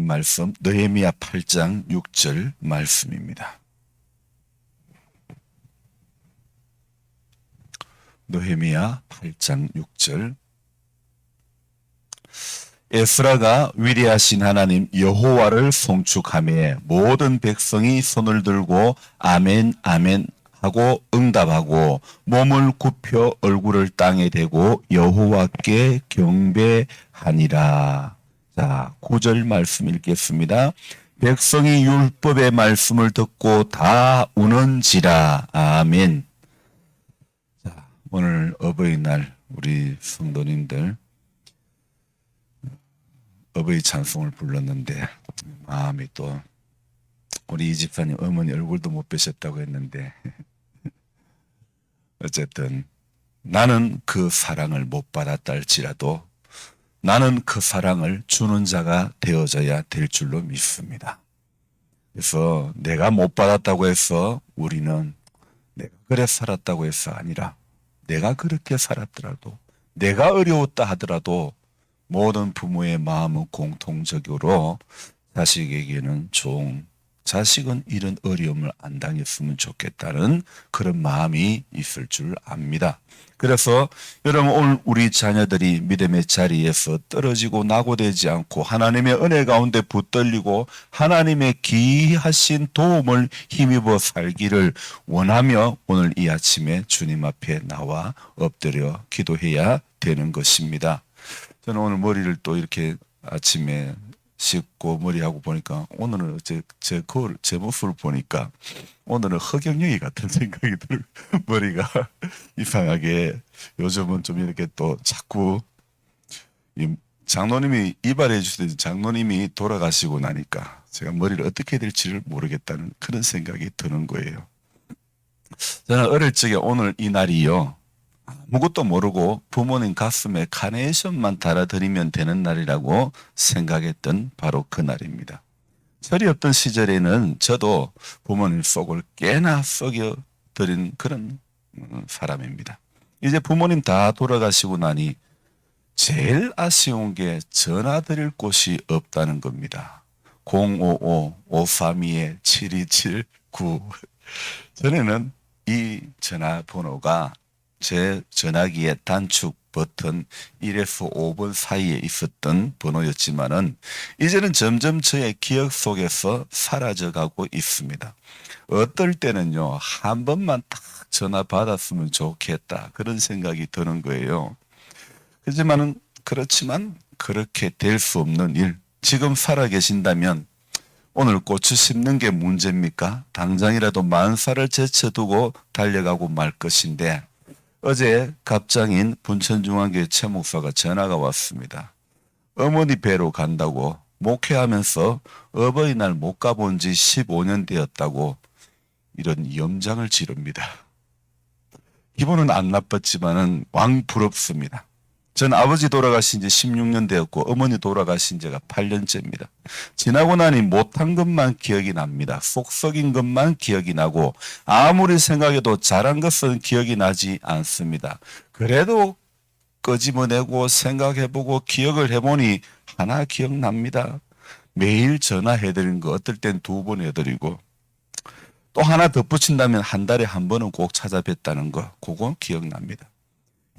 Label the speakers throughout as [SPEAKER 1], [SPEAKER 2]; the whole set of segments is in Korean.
[SPEAKER 1] 말씀 느헤미야 8장 6절 말씀입니다. 느헤미야 8장 6절. 에스라가 위대하신 하나님 여호와를 송축하며 모든 백성이 손을 들고 아멘 아멘 하고 응답하고 몸을 굽혀 얼굴을 땅에 대고 여호와께 경배하니라. 자, 9절 말씀 읽겠습니다. 백성이 율법의 말씀을 듣고 다 우는지라. 아멘. 자, 오늘 어버이날 우리 성도님들 어버이 찬송을 불렀는데 마음이 또 우리 이 집사님 어머니 얼굴도 못 뵈셨다고 했는데 어쨌든 나는 그 사랑을 못 받았다 할지라도 나는 그 사랑을 주는 자가 되어져야 될 줄로 믿습니다. 그래서 내가 못 받았다고 해서 우리는 내가 그래 살았다고 해서 아니라 내가 그렇게 살았더라도 내가 어려웠다 하더라도 모든 부모의 마음은 공통적으로 자식에게는 자식은 이런 어려움을 안 당했으면 좋겠다는 그런 마음이 있을 줄 압니다. 그래서 여러분 오늘 우리 자녀들이 믿음의 자리에서 떨어지고 낙오되지 않고 하나님의 은혜 가운데 붙들리고 하나님의 기이하신 도움을 힘입어 살기를 원하며 오늘 이 아침에 주님 앞에 나와 엎드려 기도해야 되는 것입니다. 저는 오늘 머리를 또 이렇게 아침에 씻고 머리하고 보니까 오늘은 제 모습을 보니까 오늘은 허경영이 같은 생각이 들어요. 머리가 이상하게 요즘은 좀 이렇게 또 자꾸 장로님이 이발해 주시던 장로님이 돌아가시고 나니까 제가 머리를 어떻게 해야 될지를 모르겠다는 그런 생각이 드는 거예요. 저는 어릴 적에 오늘 이 날이요. 아무것도 모르고 부모님 가슴에 카네이션만 달아드리면 되는 날이라고 생각했던 바로 그 날입니다. 철이 없던 시절에는 저도 부모님 속을 꽤나 썩여드린 그런 사람입니다. 이제 부모님 다 돌아가시고 나니 제일 아쉬운 게 전화 드릴 곳이 없다는 겁니다. 055-532-7279 전에는 이 전화번호가 제 전화기의 단축 버튼 1에서 5번 사이에 있었던 번호였지만은 이제는 점점 저의 기억 속에서 사라져가고 있습니다. 어떨 때는요, 한 번만 딱 전화 받았으면 좋겠다 그런 생각이 드는 거예요. 그렇지만 그렇게 될 수 없는 일, 지금 살아계신다면 오늘 고추 심는 게 문제입니까? 당장이라도 만사를 제쳐두고 달려가고 말 것인데 어제 갑장인 분천중앙교회 최 목사가 전화가 왔습니다. 어머니 뵈러 간다고 목회하면서 어버이날 못 가본 지 15년 되었다고 이런 염장을 지릅니다. 기분은 안 나빴지만은 왕 부럽습니다. 전 아버지 돌아가신 지 16년 되었고 어머니 돌아가신 지가 8년째입니다. 지나고 나니 못한 것만 기억이 납니다. 속 썩인 것만 기억이 나고 아무리 생각해도 잘한 것은 기억이 나지 않습니다. 그래도 끄집어내고 생각해보고 기억을 해보니 하나 기억납니다. 매일 전화해드린 거 어떨 땐 2번 해드리고 또 하나 덧붙인다면 한 달에 한 번은 꼭 찾아뵀다는 거 그건 기억납니다.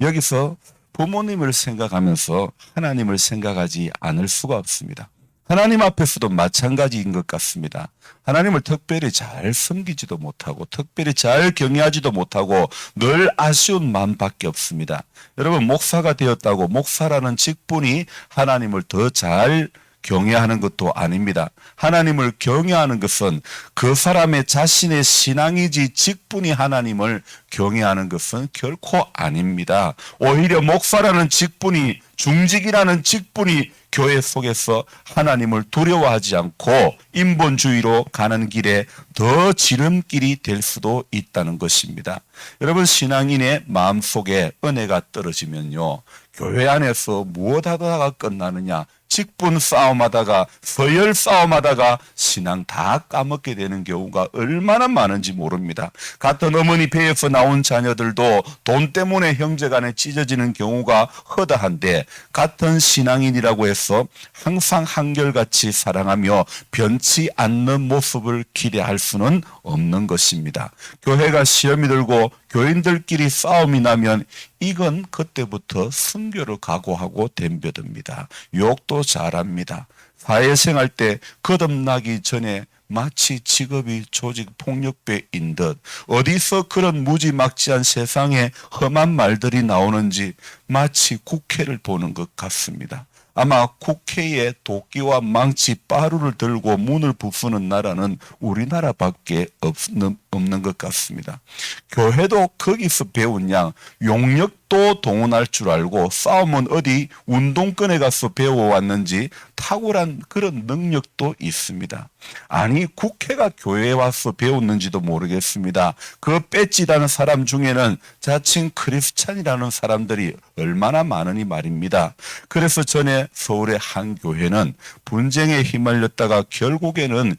[SPEAKER 1] 여기서 부모님을 생각하면서 하나님을 생각하지 않을 수가 없습니다. 하나님 앞에서도 마찬가지인 것 같습니다. 하나님을 특별히 잘 섬기지도 못하고 특별히 잘 경외하지도 못하고 늘 아쉬운 마음밖에 없습니다. 여러분 목사가 되었다고 목사라는 직분이 하나님을 더 잘 경외하는 것도 아닙니다. 하나님을 경외하는 것은 그 사람의 자신의 신앙이지 직분이 하나님을 경외하는 것은 결코 아닙니다. 오히려 목사라는 직분이 중직이라는 직분이 교회 속에서 하나님을 두려워하지 않고 인본주의로 가는 길에 더 지름길이 될 수도 있다는 것입니다. 여러분 신앙인의 마음속에 은혜가 떨어지면요. 교회 안에서 무엇 하다가 끝나느냐? 직분 싸움하다가 서열 싸움하다가 신앙 다 까먹게 되는 경우가 얼마나 많은지 모릅니다. 같은 어머니 배에서 나온 자녀들도 돈 때문에 형제간에 찢어지는 경우가 허다한데 같은 신앙인이라고 해서 항상 한결같이 사랑하며 변치 않는 모습을 기대할 수는 없는 것입니다. 교회가 시험이 들고 교인들끼리 싸움이 나면 이건 그때부터 순교를 각오하고 덤벼듭니다. 욕도 잘합니다. 사회생활 때 거듭나기 전에 마치 직업이 조직 폭력배인 듯 어디서 그런 무지막지한 세상에 험한 말들이 나오는지 마치 국회를 보는 것 같습니다. 아마 국회에 도끼와 망치, 빠루를 들고 문을 부수는 나라는 우리나라밖에 없는 것 같습니다. 교회도 거기서 배운 양 용역도 동원할 줄 알고 싸움은 어디 운동권에 가서 배워왔는지 탁월한 그런 능력도 있습니다. 아니 국회가 교회에 와서 배웠는지도 모르겠습니다. 그 빼찌다는 사람 중에는 자칭 크리스찬이라는 사람들이 얼마나 많으니 말입니다. 그래서 전에 서울의 한 교회는 분쟁에 휘말렸다가 결국에는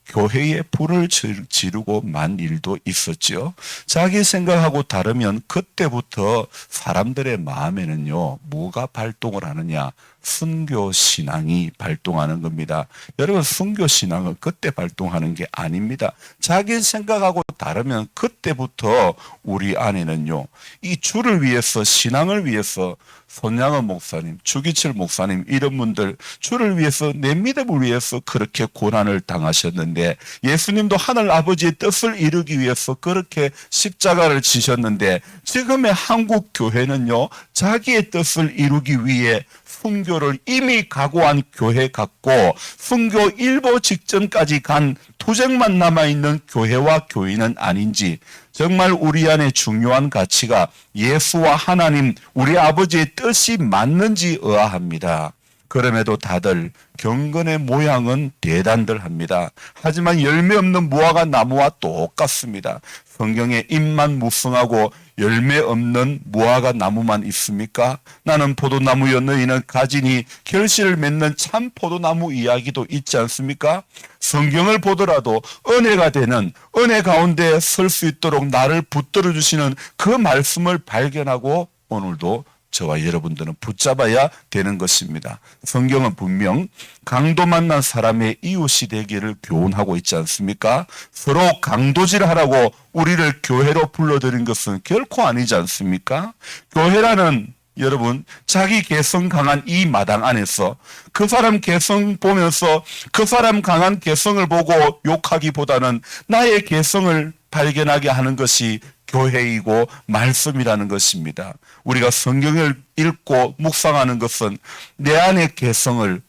[SPEAKER 1] 교회에 불을 지르고 만 일도 있었지요. 자기 생각하고 다르면 그때부터 사람들의 마음에는요, 뭐가 발동을 하느냐? 순교 신앙이 발동하는 겁니다. 여러분, 순교 신앙은 그때 발동하는 게 아닙니다. 자기 생각하고 다르면 그때부터 우리 안에는요, 이 주를 위해서, 신앙을 위해서 손양은 목사님, 주기철 목사님 이런 분들 주를 위해서, 내 믿음을 위해서 그렇게 고난을 당하셨는데 예수님도 하늘 아버지의 뜻을 이루기 위해서 그렇게 십자가를 지셨는데 지금의 한국 교회는요, 자기의 뜻을 이루기 위해 순교를 이미 각오한 교회 같고 순교 일보 직전까지 간 투쟁만 남아있는 교회와 교인은 아닌지 정말 우리 안에 중요한 가치가 예수와 하나님 우리 아버지의 뜻이 맞는지 의아합니다. 그럼에도 다들 경건의 모양은 대단들 합니다. 하지만 열매 없는 무화과 나무와 똑같습니다. 성경에 잎만 무성하고 열매 없는 무화과 나무만 있습니까? 나는 포도나무여 너희는 가지니 결실을 맺는 참 포도나무 이야기도 있지 않습니까? 성경을 보더라도 은혜가 되는 은혜 가운데 설 수 있도록 나를 붙들어 주시는 그 말씀을 발견하고 오늘도 저와 여러분들은 붙잡아야 되는 것입니다. 성경은 분명 강도 만난 사람의 이웃이 되기를 교훈하고 있지 않습니까? 서로 강도질하라고 우리를 교회로 불러들인 것은 결코 아니지 않습니까? 교회라는 여러분, 자기 개성 강한 이 마당 안에서 그 사람 개성 보면서 그 사람 강한 개성을 보고 욕하기보다는 나의 개성을 발견하게 하는 것이 교회이고 말씀이라는 것입니다. 우리가 성경을 읽고 묵상하는 것은 내 안의 개성을,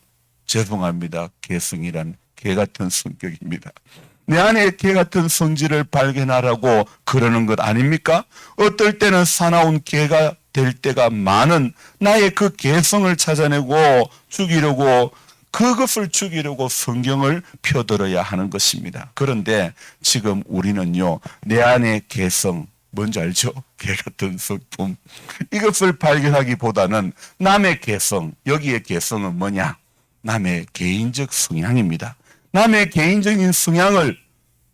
[SPEAKER 1] 죄송합니다, 개성이란 개 같은 성격입니다. 내 안에 개 같은 성질을 발견하라고 그러는 것 아닙니까? 어떨 때는 사나운 개가 될 때가 많은 나의 그 개성을 찾아내고 죽이려고, 그것을 죽이려고 성경을 펴들어야 하는 것입니다. 그런데 지금 우리는요, 내 안의 개성, 뭔지 알죠? 개 같은 성품. 이것을 발견하기보다는 남의 개성, 여기에 개성은 뭐냐? 남의 개인적 성향입니다. 남의 개인적인 성향을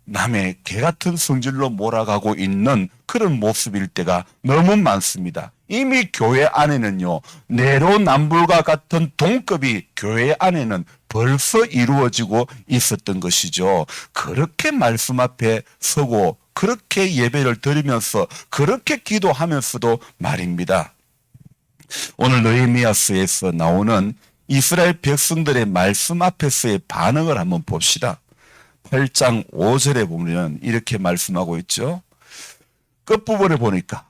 [SPEAKER 1] 남의 개 같은 성질로 몰아가고 있는 그런 모습일 때가 너무 많습니다. 이미 교회 안에는요, 내로남불과 같은 동급이 교회 안에는 벌써 이루어지고 있었던 것이죠. 그렇게 말씀 앞에 서고 그렇게 예배를 드리면서 그렇게 기도하면서도 말입니다. 오늘 느헤미야서에서 나오는 이스라엘 백성들의 말씀 앞에서의 반응을 한번 봅시다. 8장 5절에 보면 이렇게 말씀하고 있죠. 끝부분에 보니까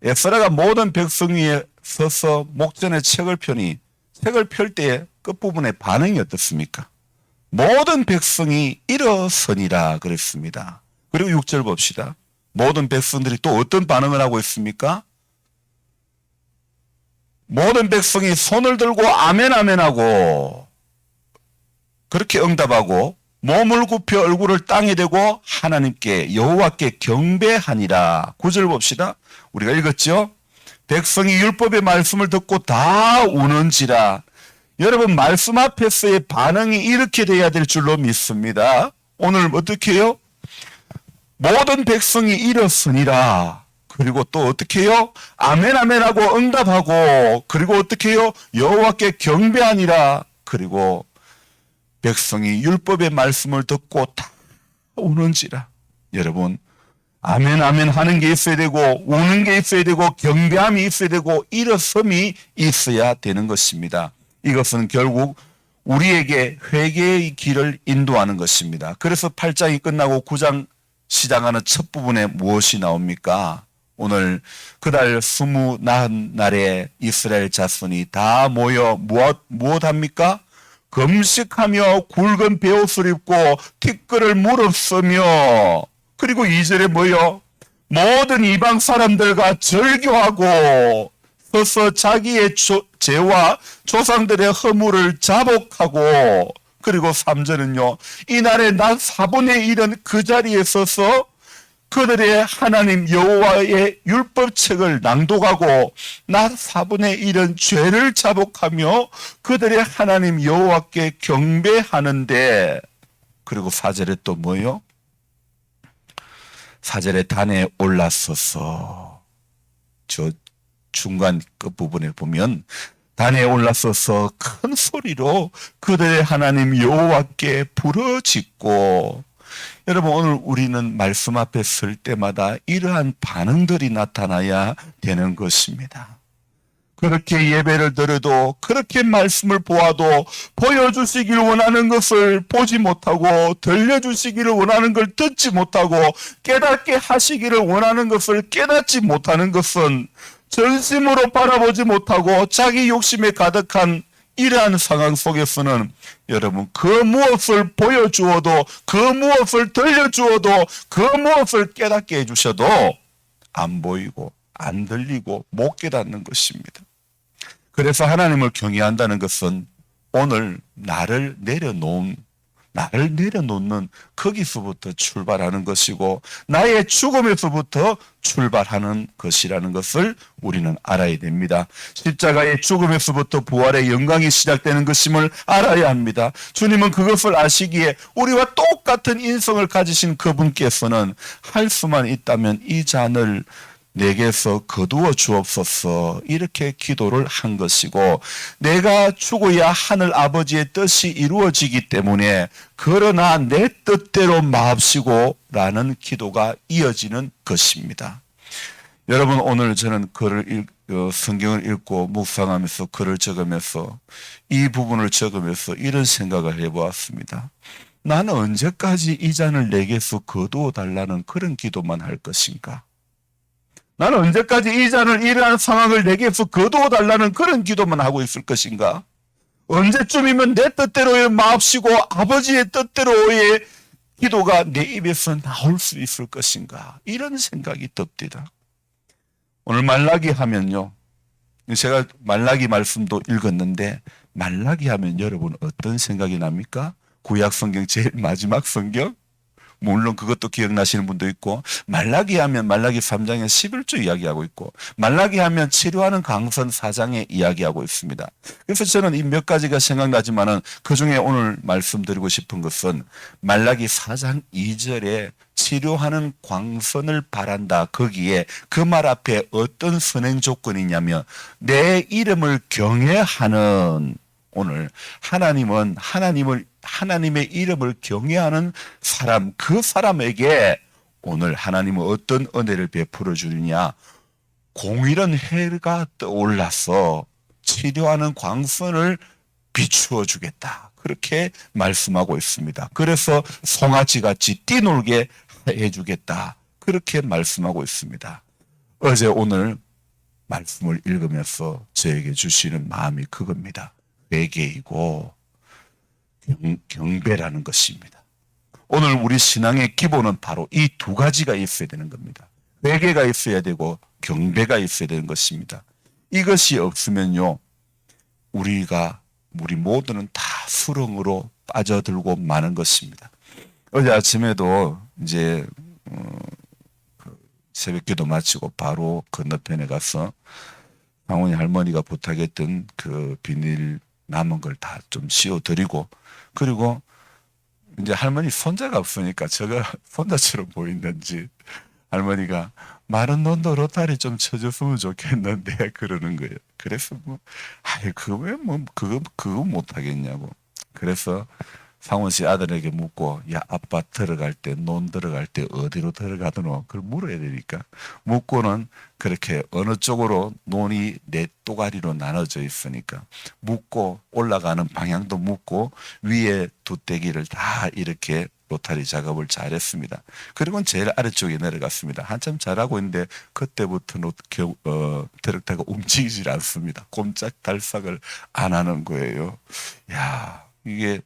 [SPEAKER 1] 에스라가 모든 백성 위에 서서 목전에 책을 펴니 책을 펼 때의 끝부분의 반응이 어떻습니까? 모든 백성이 일어서니라 그랬습니다. 그리고 6절 봅시다. 모든 백성들이 또 어떤 반응을 하고 있습니까? 모든 백성이 손을 들고 아멘 아멘 하고 그렇게 응답하고 몸을 굽혀 얼굴을 땅에 대고 하나님께 여호와께 경배하니라. 9절 봅시다. 우리가 읽었죠? 백성이 율법의 말씀을 듣고 다 우는지라. 여러분 말씀 앞에서의 반응이 이렇게 돼야 될 줄로 믿습니다. 오늘 어떻게 해요? 모든 백성이 일었으니라. 그리고 또 어떻게 해요? 아멘 아멘 하고 응답하고, 그리고 어떻게 해요? 여호와께 경배하니라. 그리고 백성이 율법의 말씀을 듣고 다 우는지라. 여러분, 아멘 아멘 하는 게 있어야 되고, 우는 게 있어야 되고, 경배함이 있어야 되고, 일어섬이 있어야 되는 것입니다. 이것은 결국 우리에게 회개의 길을 인도하는 것입니다. 그래서 8장이 끝나고 9장 시작하는 첫 부분에 무엇이 나옵니까? 오늘 그달 29날에 이스라엘 자손이 다 모여 무엇합니까? 금식하며 굵은 베옷을 입고 티끌을 무릅쓰며, 그리고 2절에 뭐요? 모든 이방 사람들과 절교하고 서서 자기의 죄와 조상들의 허물을 자복하고, 그리고 3절은요, 이날에 난 4분의 1은 그 자리에 서서 그들의 하나님 여호와의 율법책을 낭독하고 나 4분의 1은 죄를 자복하며 그들의 하나님 여호와께 경배하는데, 그리고 4절에 또 뭐요? 4절에 단에 올라서서, 저 중간 끝부분에 보면 단에 올라서서 큰 소리로 그들의 하나님 여호와께 부르짖고. 여러분, 오늘 우리는 말씀 앞에 설 때마다 이러한 반응들이 나타나야 되는 것입니다. 그렇게 예배를 드려도, 그렇게 말씀을 보아도 보여주시길 원하는 것을 보지 못하고, 들려주시기를 원하는 걸 듣지 못하고, 깨닫게 하시기를 원하는 것을 깨닫지 못하는 것은 전심으로 바라보지 못하고 자기 욕심에 가득한 이러한 상황 속에서는 여러분, 그 무엇을 보여주어도, 그 무엇을 들려주어도, 그 무엇을 깨닫게 해주셔도 안 보이고 안 들리고 못 깨닫는 것입니다. 그래서 하나님을 경외한다는 것은 오늘 나를 내려놓는 거기서부터 출발하는 것이고, 나의 죽음에서부터 출발하는 것이라는 것을 우리는 알아야 됩니다. 십자가의 죽음에서부터 부활의 영광이 시작되는 것임을 알아야 합니다. 주님은 그것을 아시기에 우리와 똑같은 인성을 가지신 그분께서는 할 수만 있다면 이 잔을 내게서 거두어 주옵소서, 이렇게 기도를 한 것이고, 내가 죽어야 하늘 아버지의 뜻이 이루어지기 때문에 그러나 내 뜻대로 마옵시고 라는 기도가 이어지는 것입니다. 여러분, 오늘 저는 성경을 읽고 묵상하면서 글을 적으면서 이 부분을 적으면서 이런 생각을 해보았습니다. 나는 언제까지 이 잔을 내게서 거두어 달라는 그런 기도만 할 것인가? 나는 언제까지 이 잔을, 이러한 상황을 내게서 거두어 달라는 그런 기도만 하고 있을 것인가? 언제쯤이면 내 뜻대로의 마옵시고 아버지의 뜻대로의 기도가 내 입에서 나올 수 있을 것인가? 이런 생각이 듭니다. 오늘 말라기 하면요, 제가 말라기 말씀도 읽었는데, 말라기 하면 여러분 어떤 생각이 납니까? 구약 성경 제일 마지막 성경? 물론 그것도 기억나시는 분도 있고, 말라기 하면 말라기 3장에 11조 이야기하고 있고, 말라기 하면 치료하는 강선 4장에 이야기하고 있습니다. 그래서 저는 이 몇 가지가 생각나지만은 그 중에 오늘 말씀드리고 싶은 것은 말라기 4장 2절에 치료하는 광선을 바란다. 거기에 그 말 앞에 어떤 선행 조건이냐면, 내 이름을 경외하는, 오늘 하나님의 이름을 경외하는 사람, 그 사람에게 오늘 하나님은 어떤 은혜를 베풀어 주느냐? 공일은 해가 떠올라서 치료하는 광선을 비추어 주겠다. 그렇게 말씀하고 있습니다. 그래서 송아지같이 뛰놀게 해주겠다. 그렇게 말씀하고 있습니다. 어제 오늘 말씀을 읽으면서 저에게 주시는 마음이 그겁니다. 회개이고 경배라는 것입니다. 오늘 우리 신앙의 기본은 바로 이 두 가지가 있어야 되는 겁니다. 회개가 있어야 되고 경배가 있어야 되는 것입니다. 이것이 없으면요, 우리 모두는 다 수렁으로 빠져들고 마는 것입니다. 어제 아침에도 이제 새벽기도 마치고 바로 건너편에 가서 상원이 할머니가 부탁했던 그 비닐 남은 걸 다 좀 씌워드리고, 그리고 이제 할머니 손자가 없으니까 제가 손자처럼 보이는지 할머니가 마른 논도 로타리 좀 쳐줬으면 좋겠는데 그러는 거예요. 그래서 뭐, 아이, 그거 왜 뭐, 그거 못하겠냐고. 그래서 상원 씨 아들에게 묻고, 야, 아빠 들어갈 때, 논 들어갈 때 어디로 들어가더노? 그걸 물어야 되니까. 묻고는 그렇게 어느 쪽으로 논이 네 또가리로 나눠져 있으니까 묻고 올라가는 방향도 묻고 위에 두떼기를 다 이렇게 로타리 작업을 잘했습니다. 그리고는 제일 아래쪽에 내려갔습니다. 한참 잘하고 있는데 그때부터는 트럭터가 움직이질 않습니다. 꼼짝달싹을 안 하는 거예요. 야, 이게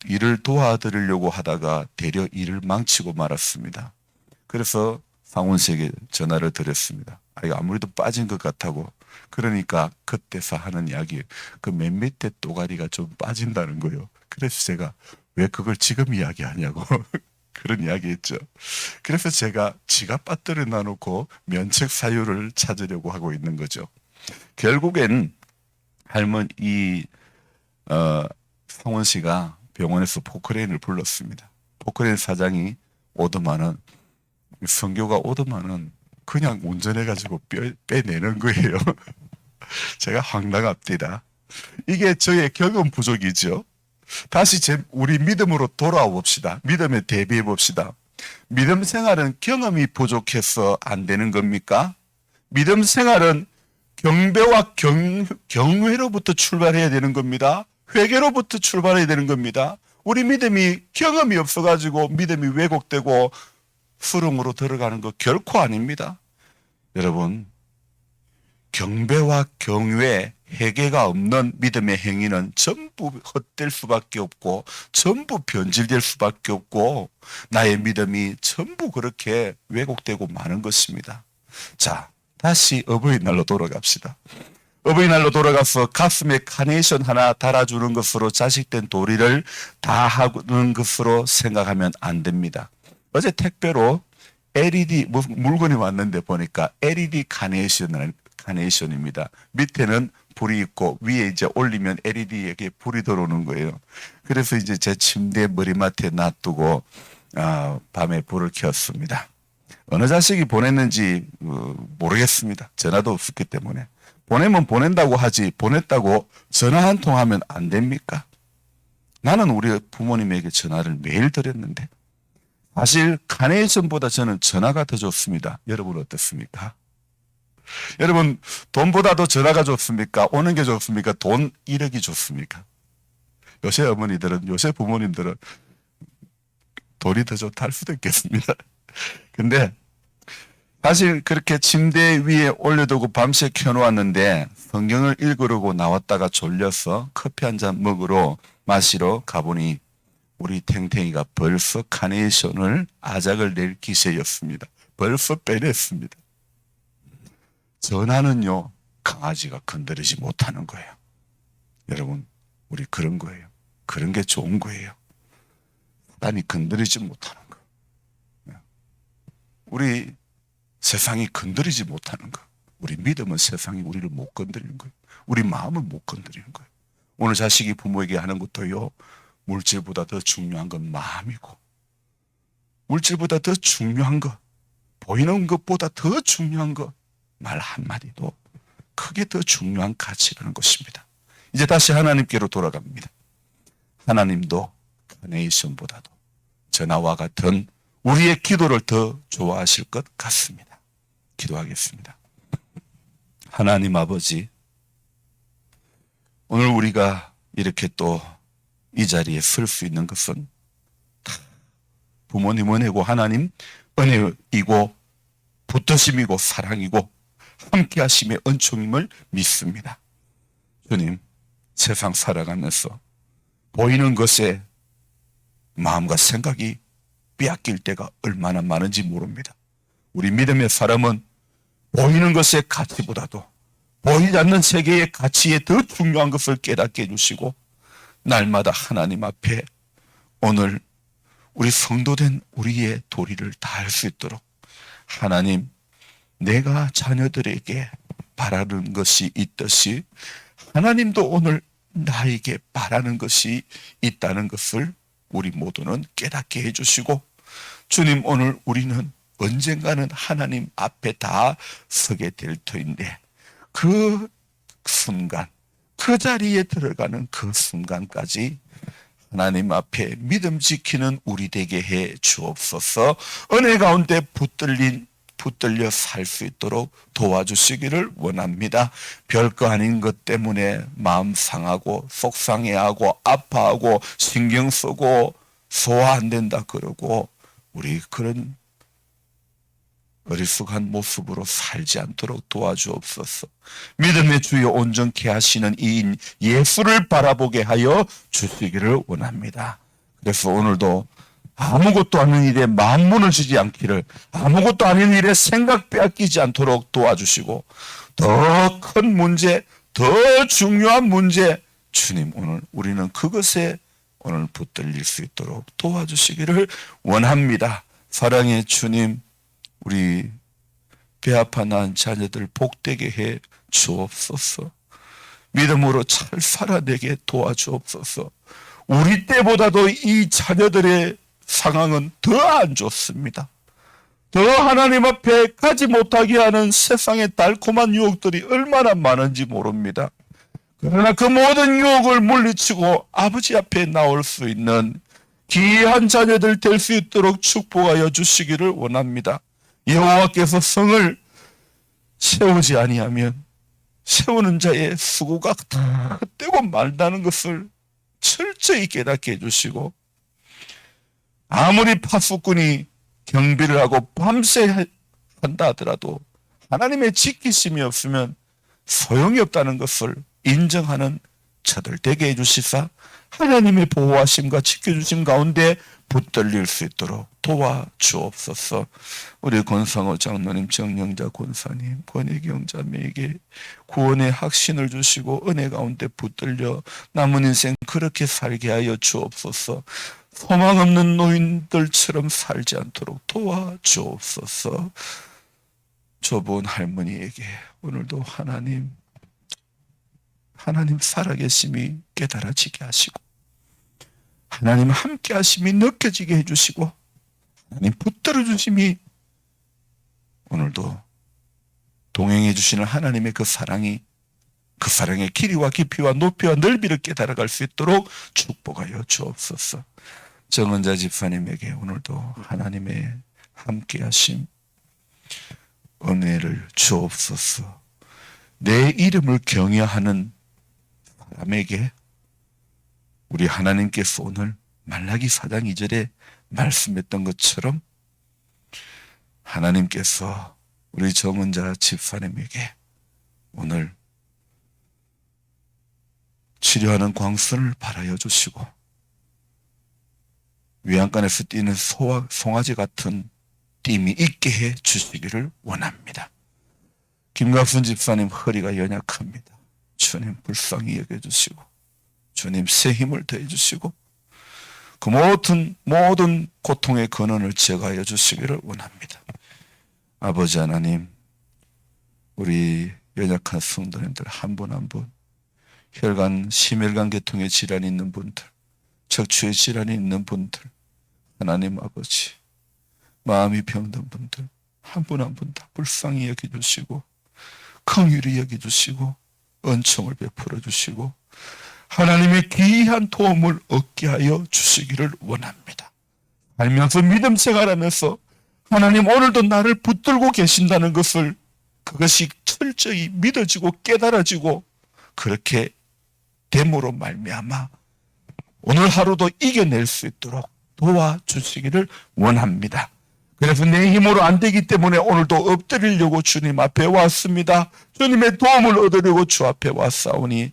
[SPEAKER 1] 일을 도와드리려고 하다가 되려 일을 망치고 말았습니다. 그래서 상원 씨에게 전화를 드렸습니다. 이거 아무래도 빠진 것 같다고. 그러니까 그때서 하는 이야기, 그 맨 밑에 또가리가 좀 빠진다는 거예요. 그래서 제가 왜 그걸 지금 이야기하냐고 그런 이야기했죠. 그래서 제가 지갑 배터리 놔놓고 면책 사유를 찾으려고 하고 있는 거죠. 결국엔 할머니 성원 씨가 병원에서 포크레인을 불렀습니다. 포크레인 사장이 오더만은, 성교가 오더만은 그냥 운전해가지고 빼내는 거예요. 제가 황당합니다. 이게 저의 경험 부족이죠. 다시 우리 믿음으로 돌아와 봅시다. 믿음에 대비해 봅시다. 믿음 생활은 경험이 부족해서 안 되는 겁니까? 믿음 생활은 경배와 경외로부터 출발해야 되는 겁니다. 회개로부터 출발해야 되는 겁니다. 우리 믿음이 경험이 없어가지고 믿음이 왜곡되고 수렁으로 들어가는 거 결코 아닙니다. 여러분, 경배와 경외, 회개가 없는 믿음의 행위는 전부 헛될 수밖에 없고 전부 변질될 수밖에 없고 나의 믿음이 전부 그렇게 왜곡되고 마는 것입니다. 자, 다시 어버이날로 돌아갑시다. 어버이날로 돌아가서 가슴에 카네이션 하나 달아주는 것으로 자식된 도리를 다 하는 것으로 생각하면 안 됩니다. 어제 택배로 LED 물건이 왔는데 보니까 LED 카네이션입니다. 밑에는 불이 있고 위에 이제 올리면 LED에게 불이 들어오는 거예요. 그래서 이제 제 침대 머리맡에 놔두고 밤에 불을 켰습니다. 어느 자식이 보냈는지 모르겠습니다. 전화도 없었기 때문에. 보내면 보낸다고 하지 보냈다고 전화 한 통 하면 안 됩니까? 나는 우리 부모님에게 전화를 매일 드렸는데 사실 카네이션보다 저는 전화가 더 좋습니다. 여러분 어떻습니까? 여러분 돈보다도 전화가 좋습니까? 오는 게 좋습니까? 돈 1억이 좋습니까? 요새 어머니들은, 요새 부모님들은 돈이 더 좋다 할 수도 있겠습니다. 근데 사실 그렇게 침대 위에 올려두고 밤새 켜놓았는데 성경을 읽으려고 나왔다가 졸려서 커피 한 잔 먹으러 마시러 가보니 우리 탱탱이가 벌써 카네이션을 아작을 낼 기세였습니다. 벌써 빼냈습니다. 전화는요, 강아지가 건드리지 못하는 거예요. 여러분, 우리 그런 거예요. 그런 게 좋은 거예요. 사단이 건드리지 못하는 거. 우리 세상이 건드리지 못하는 거. 우리 믿음은 세상이 우리를 못 건드리는 거예요. 우리 마음을 못 건드리는 거예요. 오늘 자식이 부모에게 하는 것도요, 물질보다 더 중요한 건 마음이고, 물질보다 더 중요한 것, 보이는 것보다 더 중요한 것, 말 한마디도 크게 더 중요한 가치라는 것입니다. 이제 다시 하나님께로 돌아갑니다. 하나님도 카네이션보다도 전화와 같은 우리의 기도를 더 좋아하실 것 같습니다. 기도하겠습니다. 하나님 아버지, 오늘 우리가 이렇게 또 이 자리에 설 수 있는 것은 다 부모님 은혜고 하나님 은혜이고 붙드심이고 사랑이고 함께 하심의 은총임을 믿습니다. 주님, 세상 살아가면서 보이는 것에 마음과 생각이 빼앗길 때가 얼마나 많은지 모릅니다. 우리 믿음의 사람은 보이는 것의 가치보다도 보이지 않는 세계의 가치에 더 중요한 것을 깨닫게 해주시고 날마다 하나님 앞에 오늘 우리 성도된 우리의 도리를 다할 수 있도록 하나님, 내가 자녀들에게 바라는 것이 있듯이 하나님도 오늘 나에게 바라는 것이 있다는 것을 우리 모두는 깨닫게 해주시고, 주님, 오늘 우리는 언젠가는 하나님 앞에 다 서게 될 터인데, 그 순간, 그 자리에 들어가는 그 순간까지 하나님 앞에 믿음 지키는 우리 되게 해 주옵소서. 은혜 가운데 붙들려 살 수 있도록 도와주시기를 원합니다. 별거 아닌 것 때문에 마음 상하고 속상해하고 아파하고 신경 쓰고 소화 안 된다 그러고, 우리 그런 어리숙한 모습으로 살지 않도록 도와주옵소서. 믿음의 주여 온전케 하시는 이인 예수를 바라보게 하여 주시기를 원합니다. 그래서 오늘도 아무것도 아닌 일에 마음 무너지지 않기를, 아무것도 아닌 일에 생각 빼앗기지 않도록 도와주시고, 더 큰 문제, 더 중요한 문제, 주님, 오늘 우리는 그것에 오늘 붙들릴 수 있도록 도와주시기를 원합니다. 사랑의 주님, 우리 배 아파 난 자녀들 복되게 해 주옵소서. 믿음으로 잘 살아내게 도와주옵소서. 우리 때보다도 이 자녀들의 상황은 더 안 좋습니다. 더 하나님 앞에 가지 못하게 하는 세상의 달콤한 유혹들이 얼마나 많은지 모릅니다. 그러나 그 모든 유혹을 물리치고 아버지 앞에 나올 수 있는 귀한 자녀들 될 수 있도록 축복하여 주시기를 원합니다. 여호와께서 성을 세우지 아니하면 세우는 자의 수고가 헛되고 말다는 것을 철저히 깨닫게 해주시고, 아무리 파수꾼이 경비를 하고 밤새 한다 하더라도 하나님의 지키심이 없으면 소용이 없다는 것을 인정하는 저들 되게 해주시사 하나님의 보호하심과 지켜주심 가운데 붙들릴 수 있도록 도와주옵소서. 우리 권상호 장로님, 정영자 권사님, 권혜경 자매에게 구원의 확신을 주시고 은혜 가운데 붙들려 남은 인생 그렇게 살게 하여 주옵소서. 소망 없는 노인들처럼 살지 않도록 도와주옵소서. 좁은 할머니에게 오늘도 하나님 살아계심이 깨달아지게 하시고, 하나님 함께 하심이 느껴지게 해주시고, 하나님 붙들어 주심이 오늘도 동행해 주시는 하나님의 그 사랑의 길이와 깊이와 높이와 넓이를 깨달아갈 수 있도록 축복하여 주옵소서. 정은자 집사님에게 오늘도 하나님의 함께 하심 은혜를 주옵소서. 내 이름을 경외하는 사람에게 우리 하나님께서 오늘 말라기 4장 2절에 말씀했던 것처럼 하나님께서 우리 정은자 집사님에게 오늘 치료하는 광선을 발하여 주시고, 위안간에서 뛰는 송아지 같은 띠임이 있게 해 주시기를 원합니다. 김갑순 집사님 허리가 연약합니다. 주님 불쌍히 여겨주시고, 주님 새 힘을 더해 주시고, 그 모든 고통의 근원을 제거하여 주시기를 원합니다. 아버지 하나님, 우리 연약한 성도님들 한 분 한 분, 혈관, 심혈관 계통의 질환이 있는 분들, 척추의 질환이 있는 분들, 하나님 아버지, 마음이 병든 분들 한 분 한 분 다 불쌍히 여겨주시고, 긍휼히 여겨주시고, 은총을 베풀어 주시고, 하나님의 귀한 도움을 얻게 하여 주시기를 원합니다. 알면서 믿음 생활하면서 하나님 오늘도 나를 붙들고 계신다는 것을, 그것이 철저히 믿어지고 깨달아지고 그렇게 됨으로 말미암아 오늘 하루도 이겨낼 수 있도록 도와주시기를 원합니다. 그래서 내 힘으로 안 되기 때문에 오늘도 엎드리려고 주님 앞에 왔습니다. 주님의 도움을 얻으려고 주 앞에 왔사오니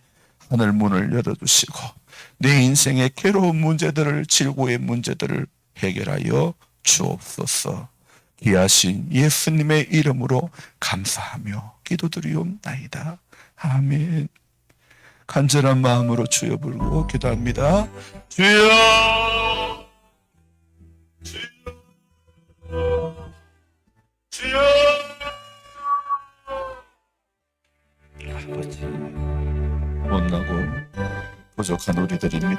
[SPEAKER 1] 하늘 문을 열어주시고 내 인생의 괴로운 문제들을, 질고의 문제들을 해결하여 주옵소서. 귀하신 예수님의 이름으로 감사하며 기도드리옵나이다. 아멘. 간절한 마음으로 주여 부르고 기도합니다. 주여, 주여, 주여. 아버지, 못나고 부족한 우리들입니다.